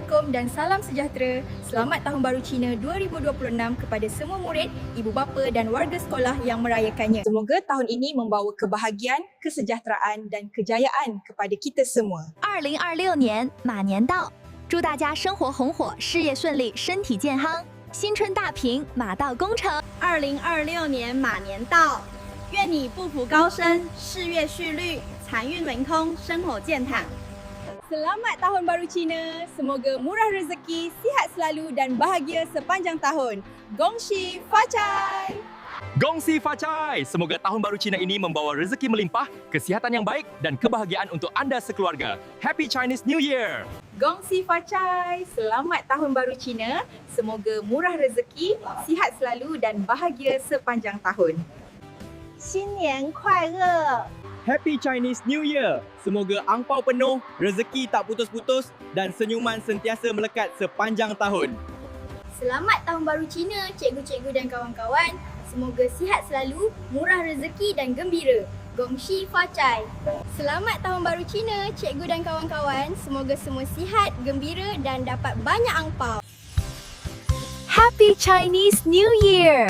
Assalamualaikum dan salam sejahtera. Selamat Tahun Baru Cina 2026 kepada semua murid, ibu bapa dan warga sekolah yang merayakannya. Semoga tahun ini membawa kebahagiaan, kesejahteraan dan kejayaan kepada kita semua. 2026年马年到，祝大家生活红火，事业顺利，身体健康，新春大平，马到功成。 2026年马年到，愿你步步高升，事业序律，财运灵通，生活健康。 Selamat Tahun Baru Cina. Semoga murah rezeki, sihat selalu dan bahagia sepanjang tahun. Gongxi Facai! Gongsi Facai! Semoga Tahun Baru Cina ini membawa rezeki melimpah, kesihatan yang baik dan kebahagiaan untuk anda sekeluarga. Happy Chinese New Year! Gongxi Facai! Selamat Tahun Baru Cina. Semoga murah rezeki, sihat selalu dan bahagia sepanjang tahun. 新年快乐！ Happy Chinese New Year! Semoga angpau penuh, rezeki tak putus-putus dan senyuman sentiasa melekat sepanjang tahun. Selamat Tahun Baru Cina, cikgu-cikgu dan kawan-kawan. Semoga sihat selalu, murah rezeki dan gembira. Gongxi Facai. Selamat Tahun Baru Cina, cikgu dan kawan-kawan. Semoga semua sihat, gembira dan dapat banyak angpau. Happy Chinese New Year!